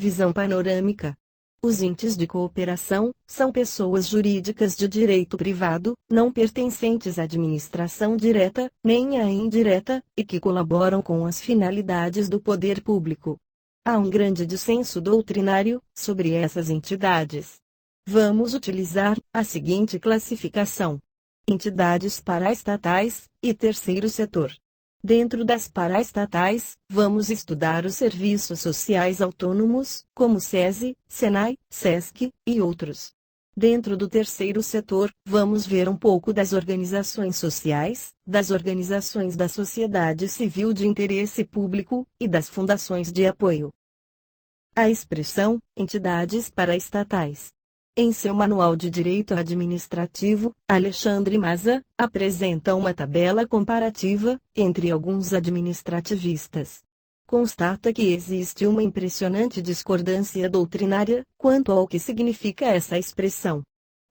Visão panorâmica. Os entes de cooperação são pessoas jurídicas de direito privado, não pertencentes à administração direta, nem à indireta, e que colaboram com as finalidades do poder público. Há um grande dissenso doutrinário sobre essas entidades. Vamos utilizar a seguinte classificação: entidades paraestatais e terceiro setor. Dentro das paraestatais, vamos estudar os serviços sociais autônomos, como SESI, SENAI, SESC, e outros. Dentro do terceiro setor, vamos ver um pouco das organizações sociais, das organizações da sociedade civil de interesse público, e das fundações de apoio. A expressão, entidades paraestatais. Em seu Manual de Direito Administrativo, Alexandre Maza apresenta uma tabela comparativa entre alguns administrativistas. Constata que existe uma impressionante discordância doutrinária quanto ao que significa essa expressão.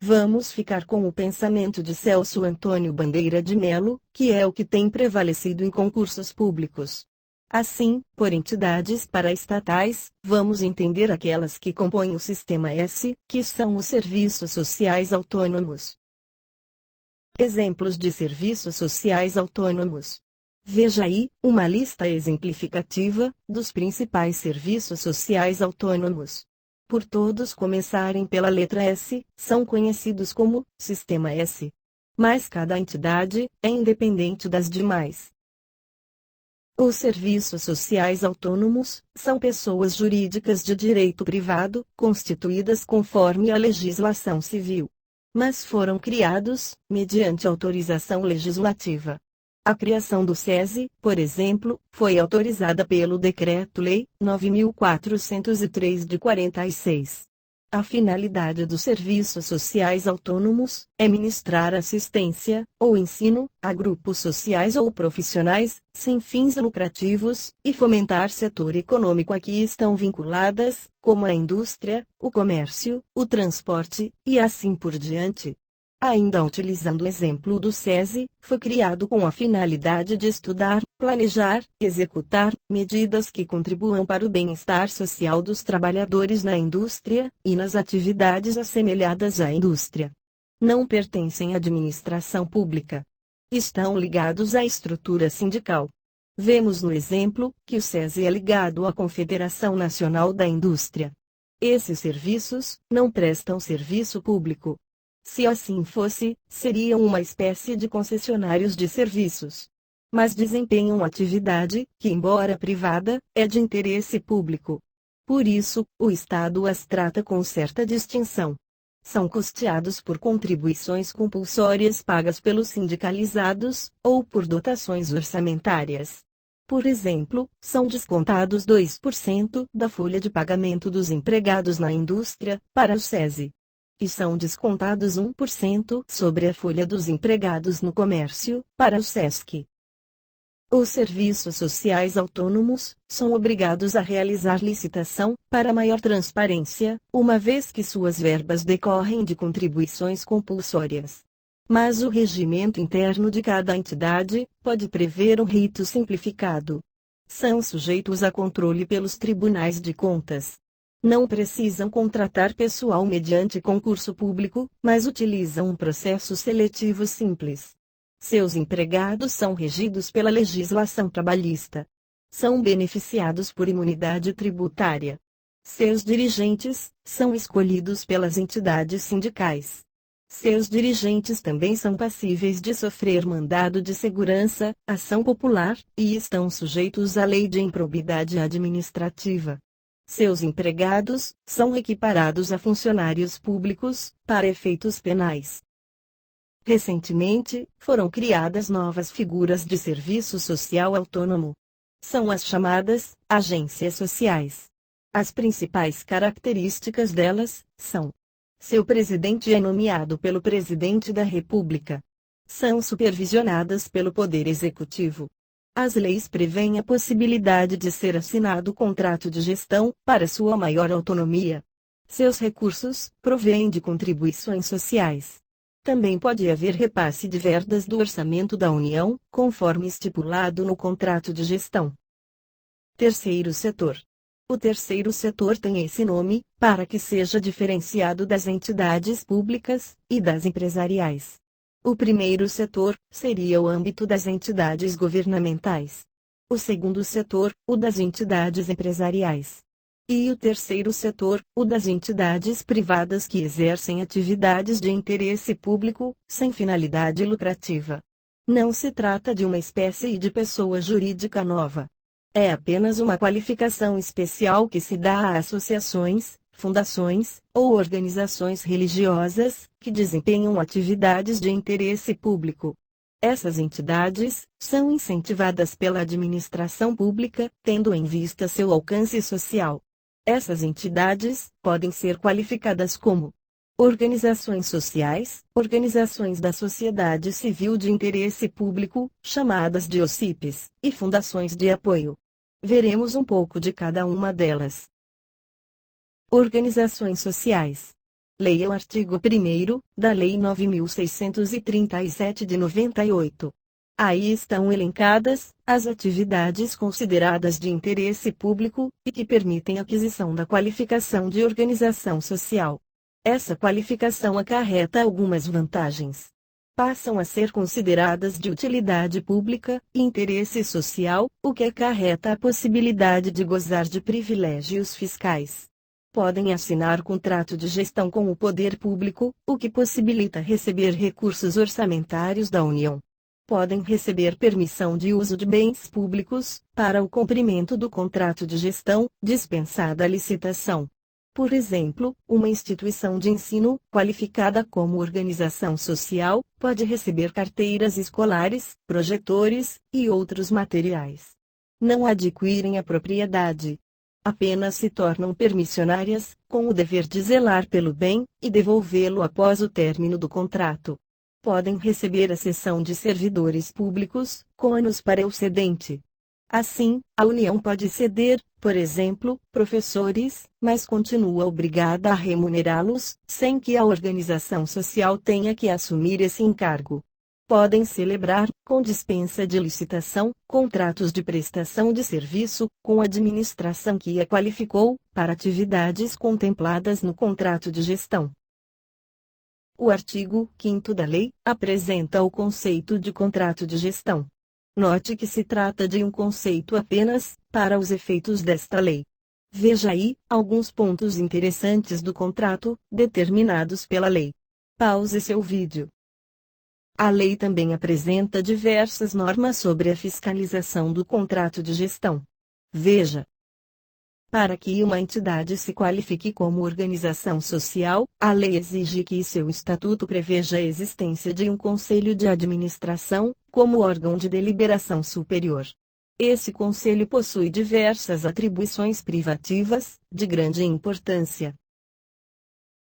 Vamos ficar com o pensamento de Celso Antônio Bandeira de Melo, que é o que tem prevalecido em concursos públicos. Assim, por entidades paraestatais, vamos entender aquelas que compõem o Sistema S, que são os serviços sociais autônomos. Exemplos de serviços sociais autônomos. Veja aí, uma lista exemplificativa dos principais serviços sociais autônomos. Por todos começarem pela letra S, são conhecidos como Sistema S. Mas cada entidade é independente das demais. Os serviços sociais autônomos são pessoas jurídicas de direito privado, constituídas conforme a legislação civil. Mas foram criados, mediante autorização legislativa. A criação do SESI, por exemplo, foi autorizada pelo Decreto-Lei 9.403 de 46. A finalidade dos serviços sociais autônomos é ministrar assistência, ou ensino, a grupos sociais ou profissionais, sem fins lucrativos, e fomentar setor econômico a que estão vinculadas, como a indústria, o comércio, o transporte, e assim por diante. Ainda utilizando o exemplo do SESI, foi criado com a finalidade de estudar, planejar, executar medidas que contribuam para o bem-estar social dos trabalhadores na indústria e nas atividades assemelhadas à indústria. Não pertencem à administração pública. Estão ligados à estrutura sindical. Vemos no exemplo que o SESI é ligado à Confederação Nacional da Indústria. Esses serviços não prestam serviço público. Se assim fosse, seriam uma espécie de concessionários de serviços. Mas desempenham atividade que, embora privada, é de interesse público. Por isso, o Estado as trata com certa distinção. São custeados por contribuições compulsórias pagas pelos sindicalizados, ou por dotações orçamentárias. Por exemplo, são descontados 2% da folha de pagamento dos empregados na indústria, para o SESI. E são descontados 1% sobre a folha dos empregados no comércio, para o SESC. Os serviços sociais autônomos são obrigados a realizar licitação, para maior transparência, uma vez que suas verbas decorrem de contribuições compulsórias. Mas o regimento interno de cada entidade pode prever um rito simplificado. São sujeitos a controle pelos tribunais de contas. Não precisam contratar pessoal mediante concurso público, mas utilizam um processo seletivo simples. Seus empregados são regidos pela legislação trabalhista. São beneficiados por imunidade tributária. Seus dirigentes são escolhidos pelas entidades sindicais. Seus dirigentes também são passíveis de sofrer mandado de segurança, ação popular, e estão sujeitos à lei de improbidade administrativa. Seus empregados são equiparados a funcionários públicos, para efeitos penais. Recentemente, foram criadas novas figuras de serviço social autônomo. São as chamadas agências sociais. As principais características delas são: seu presidente é nomeado pelo Presidente da República. São supervisionadas pelo Poder Executivo. As leis prevêem a possibilidade de ser assinado contrato de gestão, para sua maior autonomia. Seus recursos provêm de contribuições sociais. Também pode haver repasse de verbas do orçamento da União, conforme estipulado no contrato de gestão. Terceiro setor. O terceiro setor tem esse nome, para que seja diferenciado das entidades públicas e das empresariais. O primeiro setor seria o âmbito das entidades governamentais. O segundo setor, o das entidades empresariais. E o terceiro setor, o das entidades privadas que exercem atividades de interesse público, sem finalidade lucrativa. Não se trata de uma espécie de pessoa jurídica nova. É apenas uma qualificação especial que se dá a associações, fundações, ou organizações religiosas, que desempenham atividades de interesse público. Essas entidades são incentivadas pela administração pública, tendo em vista seu alcance social. Essas entidades podem ser qualificadas como organizações sociais, organizações da sociedade civil de interesse público, chamadas de OCIPs, e fundações de apoio. Veremos um pouco de cada uma delas. Organizações sociais. Leia o artigo 1º, da Lei 9.637 de 98. Aí estão elencadas as atividades consideradas de interesse público e que permitem a aquisição da qualificação de organização social. Essa qualificação acarreta algumas vantagens. Passam a ser consideradas de utilidade pública e interesse social, o que acarreta a possibilidade de gozar de privilégios fiscais. Podem assinar contrato de gestão com o poder público, o que possibilita receber recursos orçamentários da União. Podem receber permissão de uso de bens públicos, para o cumprimento do contrato de gestão, dispensada a licitação. Por exemplo, uma instituição de ensino, qualificada como organização social, pode receber carteiras escolares, projetores, e outros materiais. Não adquirem a propriedade. Apenas se tornam permissionárias, com o dever de zelar pelo bem, e devolvê-lo após o término do contrato. Podem receber a cessão de servidores públicos, com ônus para o cedente. Assim, a União pode ceder, por exemplo, professores, mas continua obrigada a remunerá-los, sem que a organização social tenha que assumir esse encargo. Podem celebrar, com dispensa de licitação, contratos de prestação de serviço, com a administração que a qualificou, para atividades contempladas no contrato de gestão. O artigo 5º da lei apresenta o conceito de contrato de gestão. Note que se trata de um conceito apenas, para os efeitos desta lei. Veja aí, alguns pontos interessantes do contrato, determinados pela lei. Pause seu vídeo. A lei também apresenta diversas normas sobre a fiscalização do contrato de gestão. Veja. Para que uma entidade se qualifique como organização social, a lei exige que seu estatuto preveja a existência de um conselho de administração, como órgão de deliberação superior. Esse conselho possui diversas atribuições privativas, de grande importância.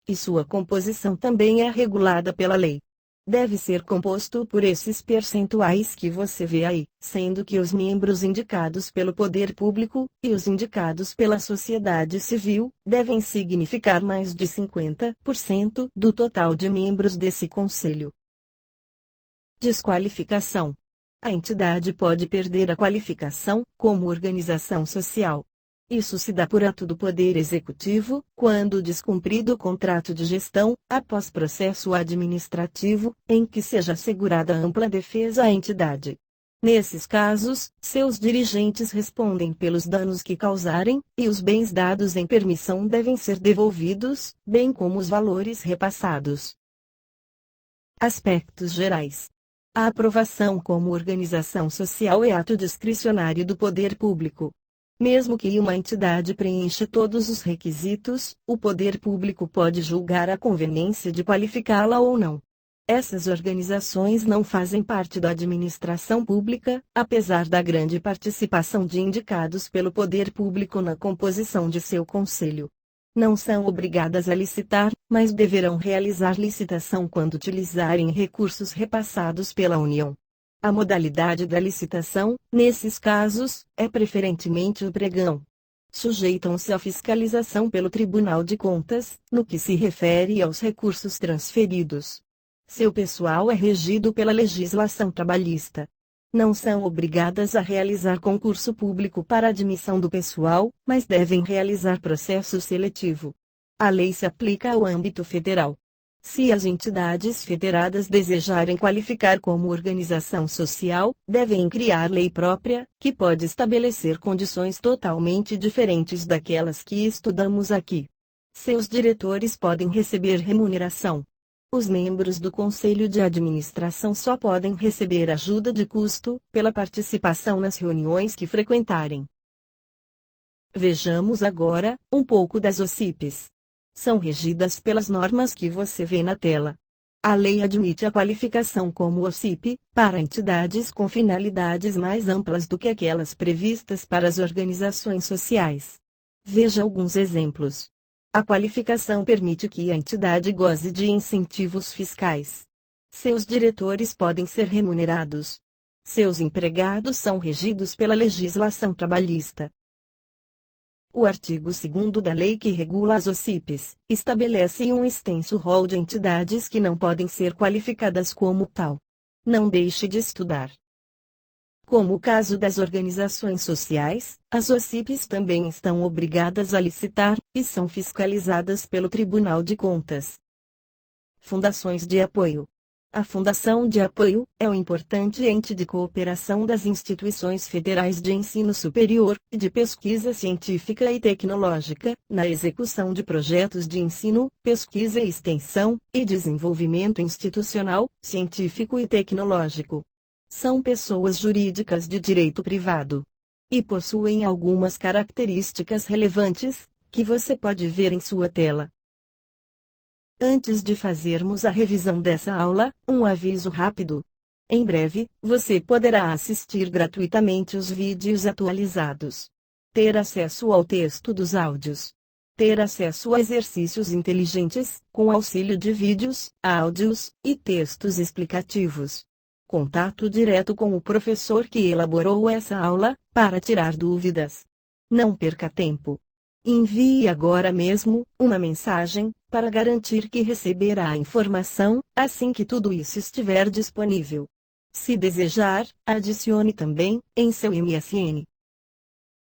E sua composição também é regulada pela lei. Deve ser composto por esses percentuais que você vê aí, sendo que os membros indicados pelo poder público, e os indicados pela sociedade civil, devem significar mais de 50% do total de membros desse conselho. Desqualificação. A entidade pode perder a qualificação, como organização social. Isso se dá por ato do Poder Executivo, quando descumprido o contrato de gestão, após processo administrativo, em que seja assegurada ampla defesa à entidade. Nesses casos, seus dirigentes respondem pelos danos que causarem, e os bens dados em permissão devem ser devolvidos, bem como os valores repassados. Aspectos gerais. A aprovação como organização social é ato discricionário do poder público. Mesmo que uma entidade preencha todos os requisitos, o poder público pode julgar a conveniência de qualificá-la ou não. Essas organizações não fazem parte da administração pública, apesar da grande participação de indicados pelo poder público na composição de seu conselho. Não são obrigadas a licitar, mas deverão realizar licitação quando utilizarem recursos repassados pela União. A modalidade da licitação, nesses casos, é preferentemente o pregão. Sujeitam-se à fiscalização pelo Tribunal de Contas, no que se refere aos recursos transferidos. Seu pessoal é regido pela legislação trabalhista. Não são obrigadas a realizar concurso público para admissão do pessoal, mas devem realizar processo seletivo. A lei se aplica ao âmbito federal. Se as entidades federadas desejarem qualificar como organização social, devem criar lei própria, que pode estabelecer condições totalmente diferentes daquelas que estudamos aqui. Seus diretores podem receber remuneração. Os membros do Conselho de Administração só podem receber ajuda de custo, pela participação nas reuniões que frequentarem. Vejamos agora um pouco das OCPs. São regidas pelas normas que você vê na tela. A lei admite a qualificação como OCP, para entidades com finalidades mais amplas do que aquelas previstas para as organizações sociais. Veja alguns exemplos. A qualificação permite que a entidade goze de incentivos fiscais. Seus diretores podem ser remunerados. Seus empregados são regidos pela legislação trabalhista. O artigo 2º da lei que regula as OCPs, estabelece um extenso rol de entidades que não podem ser qualificadas como tal. Não deixe de estudar. Como o caso das organizações sociais, as OCPs também estão obrigadas a licitar, e são fiscalizadas pelo Tribunal de Contas. Fundações de apoio. A Fundação de Apoio é um importante ente de cooperação das instituições federais de ensino superior e de pesquisa científica e tecnológica, na execução de projetos de ensino, pesquisa e extensão, e desenvolvimento institucional, científico e tecnológico. São pessoas jurídicas de direito privado. E possuem algumas características relevantes, que você pode ver em sua tela. Antes de fazermos a revisão dessa aula, um aviso rápido. Em breve, você poderá assistir gratuitamente os vídeos atualizados. Ter acesso ao texto dos áudios. Ter acesso a exercícios inteligentes, com auxílio de vídeos, áudios e textos explicativos. Contato direto com o professor que elaborou essa aula, para tirar dúvidas. Não perca tempo. Envie agora mesmo uma mensagem, para garantir que receberá a informação, assim que tudo isso estiver disponível. Se desejar, adicione também, em seu MSN.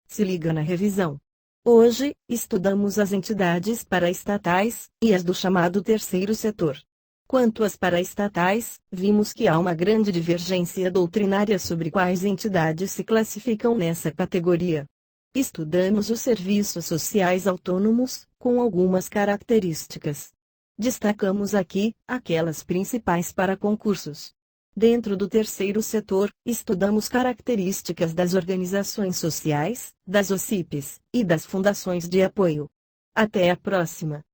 Se liga na revisão. Hoje, estudamos as entidades paraestatais, e as do chamado terceiro setor. Quanto às paraestatais, vimos que há uma grande divergência doutrinária sobre quais entidades se classificam nessa categoria. Estudamos os serviços sociais autônomos, com algumas características. Destacamos aqui, aquelas principais para concursos. Dentro do terceiro setor, estudamos características das organizações sociais, das OCPs, e das fundações de apoio. Até a próxima!